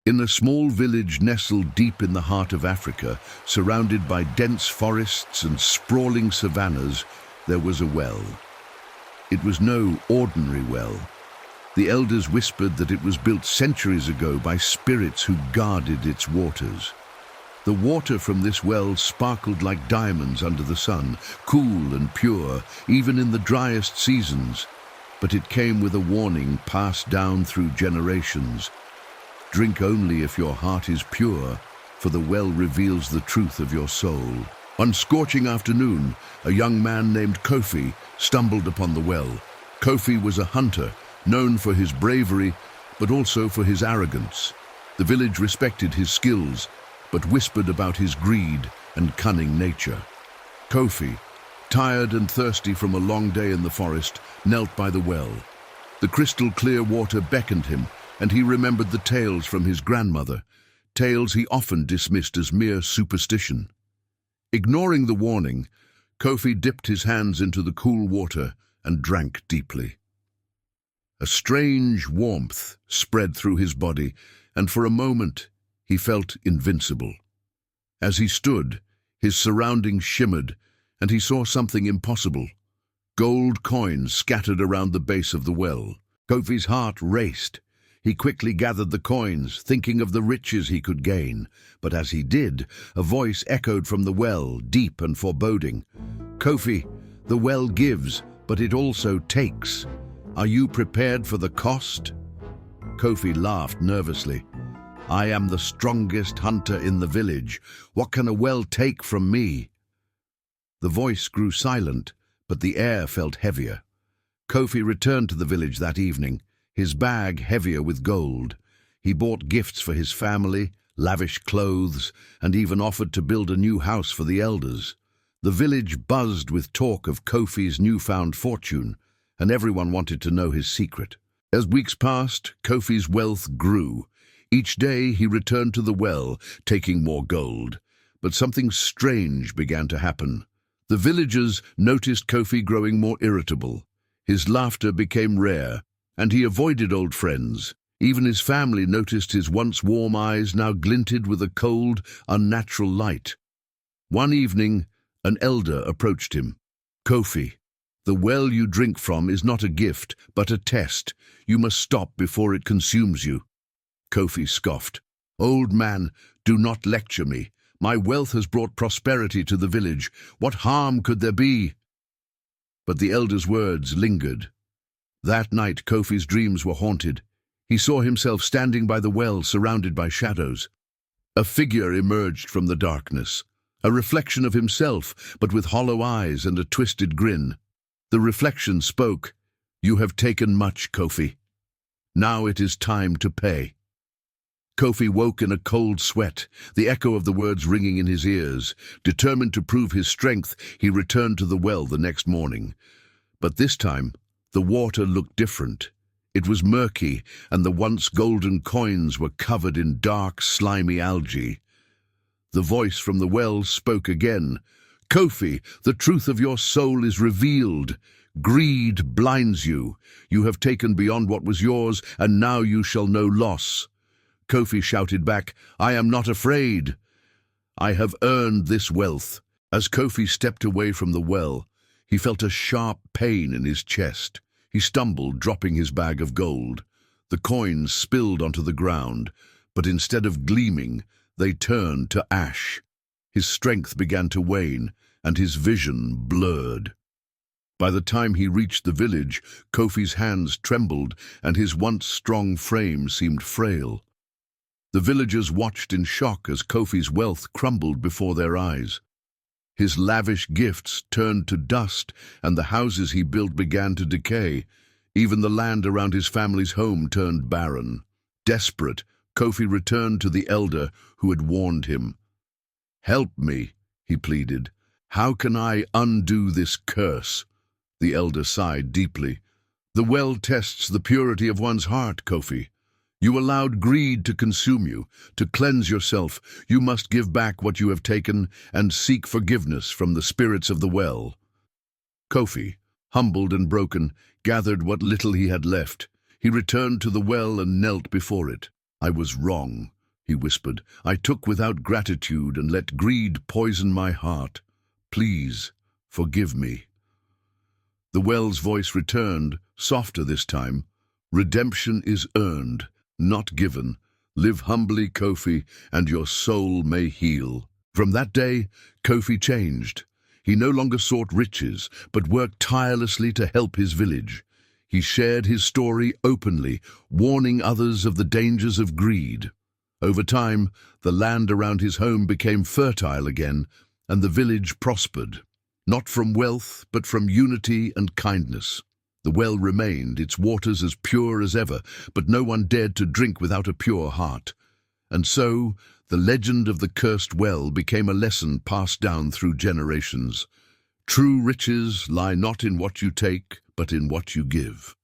In a small village nestled deep in the heart of Africa, surrounded by dense forests and sprawling savannas, there was a well. It was no ordinary well. The elders whispered that it was built centuries ago by spirits who guarded its waters. The water from this well sparkled like diamonds under the sun, cool and pure, even in the driest seasons. But it came with a warning passed down through generations. Drink only if your heart is pure, for the well reveals the truth of your soul. One scorching afternoon, a young man named Kofi stumbled upon the well. Kofi was a hunter, known for his bravery, but also for his arrogance. The village respected his skills, but whispered about his greed and cunning nature. Kofi, tired and thirsty from a long day in the forest, knelt by the well. The crystal-clear water beckoned him, and he remembered the tales from his grandmother, tales he often dismissed as mere superstition. Ignoring the warning, Kofi dipped his hands into the cool water and drank deeply. A strange warmth spread through his body, and for a moment he felt invincible. As he stood, his surroundings shimmered, and he saw something impossible. Gold coins scattered around the base of the well. Kofi's heart raced. He quickly gathered the coins, thinking of the riches he could gain. But as he did, a voice echoed from the well, deep and foreboding. "Kofi, the well gives, but it also takes. Are you prepared for the cost?" Kofi laughed nervously. "I am the strongest hunter in the village. What can a well take from me?" The voice grew silent, but the air felt heavier. Kofi returned to the village that evening, his bag heavier with gold. He bought gifts for his family, lavish clothes, and even offered to build a new house for the elders. The village buzzed with talk of Kofi's newfound fortune, and everyone wanted to know his secret. As weeks passed, Kofi's wealth grew. Each day he returned to the well, taking more gold. But something strange began to happen. The villagers noticed Kofi growing more irritable. His laughter became rare, and he avoided old friends. Even his family noticed his once warm eyes now glinted with a cold, unnatural light. One evening, an elder approached him. "Kofi, the well you drink from is not a gift, but a test. You must stop before it consumes you." Kofi scoffed. "Old man, do not lecture me. My wealth has brought prosperity to the village. What harm could there be?" But the elder's words lingered. That night, Kofi's dreams were haunted. He saw himself standing by the well, surrounded by shadows. A figure emerged from the darkness, a reflection of himself, but with hollow eyes and a twisted grin. The reflection spoke, "You have taken much, Kofi. Now it is time to pay." Kofi woke in a cold sweat, the echo of the words ringing in his ears. Determined to prove his strength, he returned to the well the next morning. But this time, the water looked different. It was murky, and the once golden coins were covered in dark, slimy algae. The voice from the well spoke again. "Kofi, the truth of your soul is revealed. Greed blinds you. You have taken beyond what was yours, and now you shall know loss." Kofi shouted back, "I am not afraid. I have earned this wealth." As Kofi stepped away from the well, he felt a sharp pain in his chest. He stumbled, dropping his bag of gold. The coins spilled onto the ground, but instead of gleaming, they turned to ash. His strength began to wane, and his vision blurred. By the time he reached the village, Kofi's hands trembled, and his once strong frame seemed frail. The villagers watched in shock as Kofi's wealth crumbled before their eyes. His lavish gifts turned to dust, and the houses he built began to decay. Even the land around his family's home turned barren. Desperate, Kofi returned to the elder who had warned him. "Help me," he pleaded. "How can I undo this curse?" The elder sighed deeply. "The well tests the purity of one's heart, Kofi. You allowed greed to consume you. To cleanse yourself, you must give back what you have taken and seek forgiveness from the spirits of the well." Kofi, humbled and broken, gathered what little he had left. He returned to the well and knelt before it. "I was wrong," he whispered. "I took without gratitude and let greed poison my heart. Please, forgive me." The well's voice returned, softer this time. "Redemption is earned, not given. Live humbly, Kofi, and your soul may heal." From that day, Kofi changed. He no longer sought riches, but worked tirelessly to help his village. He shared his story openly, warning others of the dangers of greed. Over time, the land around his home became fertile again, and the village prospered. Not from wealth, but from unity and kindness. The well remained, its waters as pure as ever, but no one dared to drink without a pure heart. And so, the legend of the cursed well became a lesson passed down through generations. True riches lie not in what you take, but in what you give.